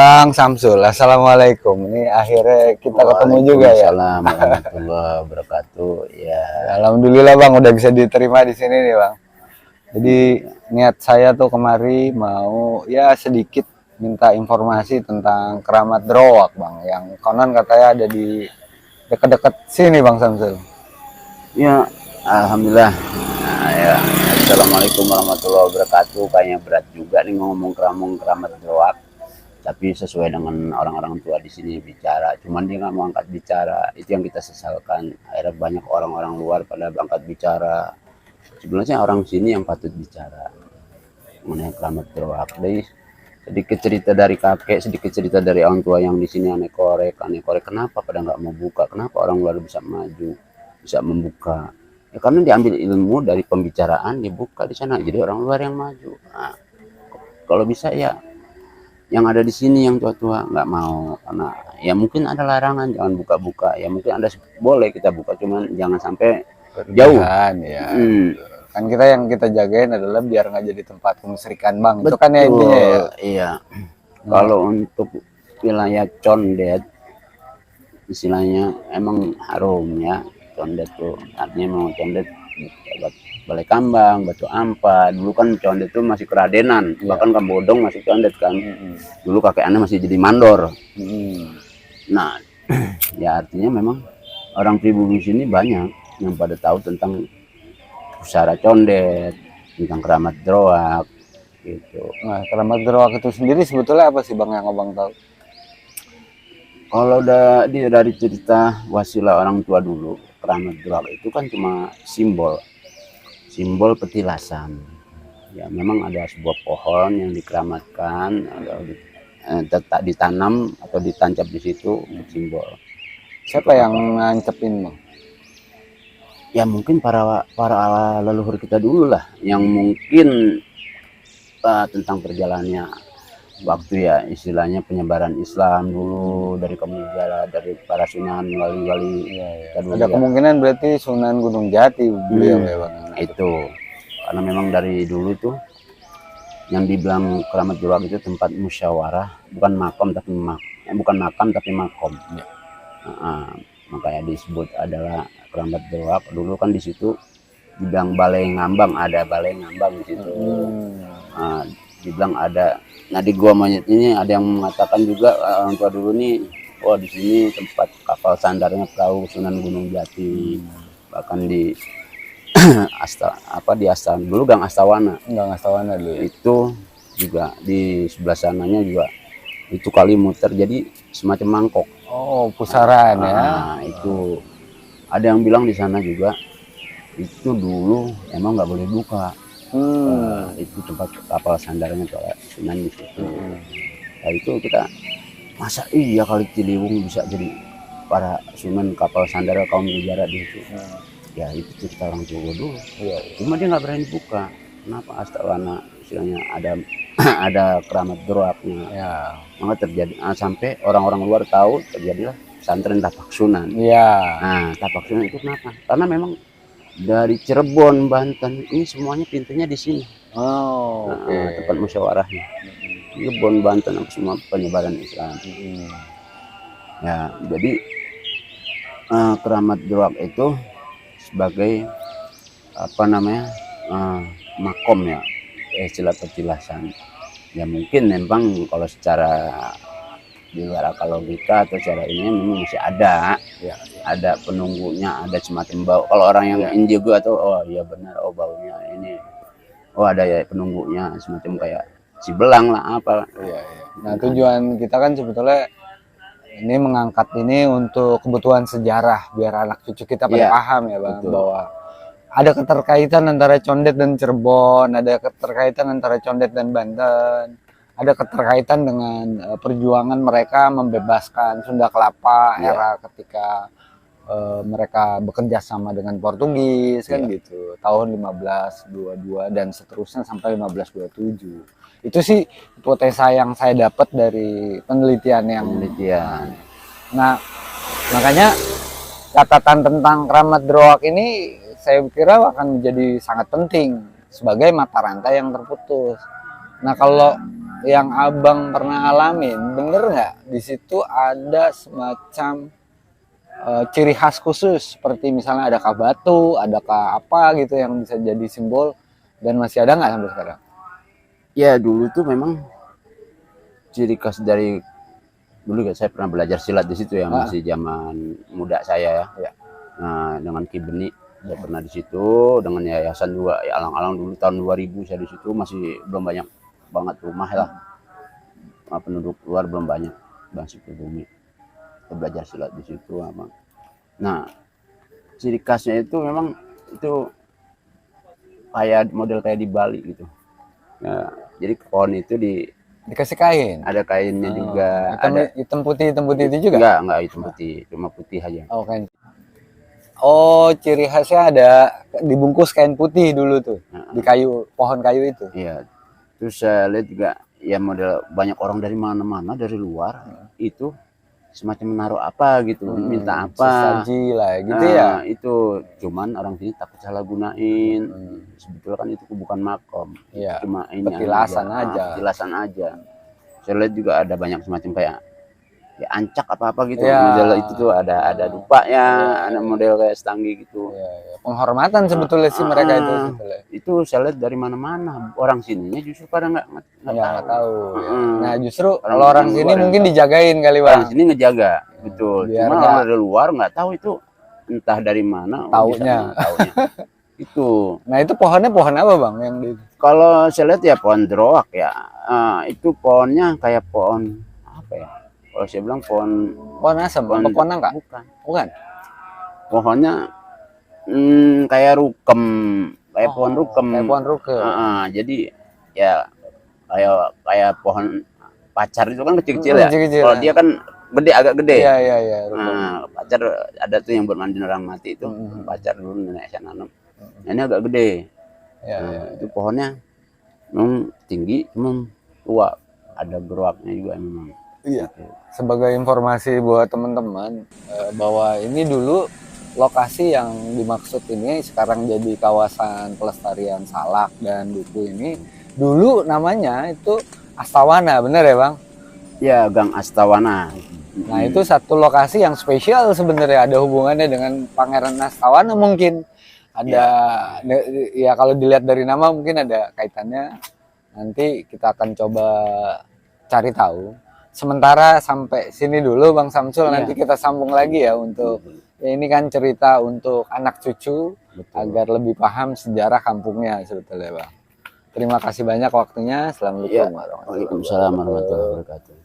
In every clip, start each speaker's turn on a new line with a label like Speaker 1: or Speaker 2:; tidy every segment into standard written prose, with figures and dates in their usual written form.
Speaker 1: Bang Samsul, Assalamualaikum. Ini akhirnya kita ketemu juga ya.
Speaker 2: Waalaikumsalam warahmatullahi wabarakatuh. Ya,
Speaker 1: Alhamdulillah Bang, udah bisa diterima di sini nih Bang. Jadi niat saya tuh kemari mau ya sedikit minta informasi tentang Keramat Drowak Bang, yang konon katanya ada di dekat-dekat sini Bang Samsul.
Speaker 2: ya, alhamdulillah. Nah, ya, assalamualaikum warahmatullahi wabarakatuh. Kayaknya berat juga nih ngomong keramat Drowak. Tapi sesuai dengan orang-orang tua di sini bicara, cuman dia nggak mau angkat bicara. Itu yang kita sesalkan. Akhirnya banyak orang-orang luar pada angkat bicara. Sebenarnya orang sini yang patut bicara mengenai Keramat Drowak. Jadi sedikit cerita dari kakek, sedikit cerita dari orang tua yang di sini aneh korek. Kenapa pada nggak mau buka? Kenapa orang luar bisa maju, bisa membuka? Ya karena diambil ilmu dari pembicaraan, dibuka di sana. Jadi orang luar yang maju. Nah, kalau bisa ya yang ada di sini yang tua-tua nggak mau, karena ya mungkin ada larangan jangan buka-buka. Ya mungkin ada, boleh kita buka, cuman jangan sampai jauh.
Speaker 1: Ya. Kan kita yang kita jagain adalah biar nggak jadi tempat kemusyrikan Bang. Betul. Itu kan ya intinya ya.
Speaker 2: Iya. Kalau untuk wilayah Condet, istilahnya emang harum ya. Condet tuh artinya mau Condet Balai Kambang, Batu Ampat. Dulu kan Condet itu masih keradenan, bahkan Kambodong masih Condet kan. Dulu kakek Ana masih jadi mandor. Nah, ya artinya memang orang pribumi sini banyak yang pada tahu tentang pusara Condet, tentang Keramat Drowak gitu.
Speaker 1: Nah, Keramat Drowak itu sendiri sebetulnya apa sih Bang yang Abang tahu?
Speaker 2: Kalau dari cerita wasilah orang tua dulu, Keramat Drowak itu kan cuma simbol petilasan. Ya memang ada sebuah pohon yang dikeramatkan tetap ditanam atau ditancap di situ untuk simbol.
Speaker 1: Siapa yang nancepin Bang?
Speaker 2: Ya mungkin para leluhur kita dulu lah, yang mungkin tentang perjalanannya waktu ya, istilahnya penyebaran Islam dulu dari Kamujala, dari para Sunan wali-wali.
Speaker 1: Ada kemungkinan berarti Sunan Gunung Jati beliau ya Bang.
Speaker 2: Itu karena memang dari dulu tuh yang dibilang Keramat Drowak itu tempat musyawarah, bukan makam tapi makom. Makanya disebut adalah Keramat Drowak. Dulu kan di situ dibilang Balai Ngambang, ada Balai Ngambang di situ. Dibilang ada. Nah di Gua Monyet ini ada yang mengatakan juga orang tua dulu nih, oh di sini tempat kapal sandarnya perahu Sunan Gunung Jati. Bahkan di di Astana dulu Gang Astawana dulu. Itu juga di sebelah sananya juga itu kali muter jadi semacam mangkok.
Speaker 1: Oh, pusaran ya.
Speaker 2: Itu ada yang bilang di sana juga itu dulu emang nggak boleh buka. Itu tempat kapal sandarnya Sunan di situ. Nah itu kita masa iya kali Ciliwung bisa jadi para Sunan kapal sandar kaum Mujara di situ. Ya itu cerita orang tua dulu. Cuma dia nggak berani buka. Kenapa? Astawana istilahnya ada Keramat Drowaknya. Maka terjadi sampai orang-orang luar tahu terjadilah pesantren Tapak Sunan. Nah Tapak Sunan itu kenapa? Karena memang dari Cirebon, Banten ini semuanya pintunya di sini. Tempat musyawarahnya. Cirebon, Banten semua penyebaran Islam. Ya jadi Keramat Drowak itu sebagai makom ya, istilah petilasan. Ya mungkin memang kalau secara di luar akal logika atau secara ini memang masih ada ada penunggunya, ada semacam bau. Kalau orang yang indigo atau oh iya benar, oh baunya ini, oh ada ya penunggunya semacam kayak si belang lah apa.
Speaker 1: Nah tujuan kita kan sebetulnya ini mengangkat ini untuk kebutuhan sejarah biar anak cucu kita pada paham ya Bang. Betul. Bahwa ada keterkaitan antara Condet dan Cirebon, ada keterkaitan antara Condet dan Banten, ada keterkaitan dengan perjuangan mereka membebaskan Sunda Kelapa era ketika mereka bekerja sama dengan Portugis kan gitu, tahun 1522 dan seterusnya sampai 1527. Itu sih hipotesa yang saya dapat dari penelitian. Nah, makanya catatan tentang Keramat Drowak ini saya kira akan menjadi sangat penting sebagai mata rantai yang terputus. Nah, kalau yang abang pernah alamin, bener nggak di situ ada semacam ciri khas khusus seperti misalnya adakah batu, adakah apa gitu yang bisa jadi simbol dan masih ada nggak sampai sekarang?
Speaker 2: Ya dulu tuh memang ciri khas dari dulu saya pernah belajar silat di situ ya, masih zaman muda saya ya. Nah, dengan Ki Beni saya pernah di situ, dengan yayasan juga ya, alang-alang dulu tahun 2000 saya di situ, masih belum banyak banget rumah lah. Penduduk luar belum banyak, masih pribumi. Kita belajar silat di situ memang. Nah, ciri khasnya itu memang itu kayak model kayak di Bali gitu. Nah, jadi pohon itu
Speaker 1: dikasih kain,
Speaker 2: ada kainnya juga,
Speaker 1: hitam putih itu juga?
Speaker 2: Enggak hitam putih, cuma putih aja.
Speaker 1: Oh, kain. Oh, ciri khasnya ada dibungkus kain putih dulu tuh di pohon kayu itu.
Speaker 2: Iya. Terus saya lihat juga ya model banyak orang dari mana-mana dari luar itu semacam menaruh apa gitu, minta apa,
Speaker 1: sesaji lah gitu ya.
Speaker 2: Itu cuman orang sini takut salah gunain. Sebetulnya kan itu bukan makom,
Speaker 1: ya,
Speaker 2: cuma ini
Speaker 1: petilasan aja.
Speaker 2: Petilasan aja. Saya lihat juga ada banyak semacam kayak ya ancak apa gitu ya. Model itu tuh ada dupanya, ada model kayak stanggi gitu.
Speaker 1: Ya. Penghormatan sebetulnya sih mereka itu sebetulnya.
Speaker 2: Itu saya lihat dari mana-mana, orang sininya justru pada nggak
Speaker 1: tahu. Nah justru kalau orang sini mungkin dijagain kali Bang.
Speaker 2: Orang sini ngejaga, betul. Cuma orang dari luar nggak tahu itu entah dari mana
Speaker 1: taunya.
Speaker 2: Itu.
Speaker 1: Nah itu pohonnya pohon apa Bang yang di?
Speaker 2: Kalau saya lihat ya pohon droak ya. Itu pohonnya kayak pohon apa ya? Kalau saya bilang pohon
Speaker 1: asam, pohon nangka? Bukan.
Speaker 2: Pohonnya kayak rukem, kayak pohon rukem.
Speaker 1: Kayak pohon rukem.
Speaker 2: Jadi ya kayak pohon pacar itu kan kecil-kecil ya. Kalau dia kan gede, agak gede.
Speaker 1: Iya.
Speaker 2: Pacar ada tuh yang buat mandi orang mati itu. Pacar dulu nenek saya nanam. Ini agak gede. Itu pohonnya memang tinggi, memang tua. Ada geraknya juga memang.
Speaker 1: Iya. Sebagai informasi buat teman-teman bahwa ini dulu lokasi yang dimaksud ini sekarang jadi kawasan pelestarian salak dan duku ini dulu namanya itu Astawana, bener ya Bang?
Speaker 2: Ya, Gang Astawana.
Speaker 1: Nah itu satu lokasi yang spesial sebenarnya, ada hubungannya dengan Pangeran Astawana mungkin. Ada ya kalau dilihat dari nama mungkin ada kaitannya. Nanti kita akan coba cari tahu. Sementara sampai sini dulu Bang Samsul, nanti kita sambung lagi ya untuk ya ini kan cerita untuk anak cucu. Betul. Agar lebih paham sejarah kampungnya sebetulnya Bang. Terima kasih banyak waktunya. Assalamualaikum
Speaker 2: warahmatullahi wabarakatuh.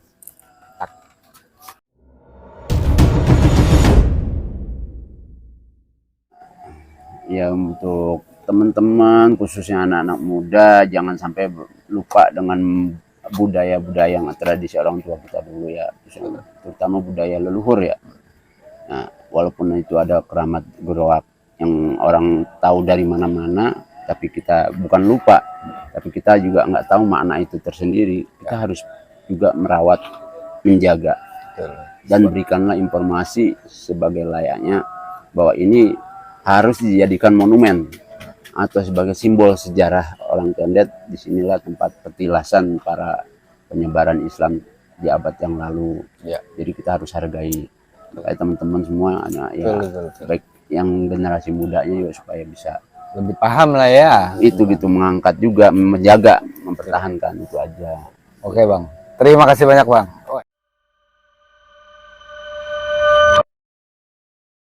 Speaker 2: Ya untuk teman-teman khususnya anak-anak muda jangan sampai lupa dengan budaya-budaya yang tradisi orang tua kita dulu ya, terutama budaya leluhur ya. Nah, walaupun itu ada keramat geroak yang orang tahu dari mana-mana, tapi kita bukan lupa, tapi kita juga nggak tahu makna itu tersendiri. Kita harus juga merawat, menjaga, dan berikanlah informasi sebagai layaknya bahwa ini harus dijadikan monumen atau sebagai simbol sejarah orang Condet. Disinilah tempat petilasan para penyebaran Islam di abad yang lalu. Jadi kita harus hargai. Kayak teman-teman semua, betul. Baik yang generasi mudanya juga supaya bisa
Speaker 1: lebih paham lah ya.
Speaker 2: Itu gitu, mengangkat juga, menjaga, mempertahankan itu aja.
Speaker 1: Oke Bang, terima kasih banyak Bang.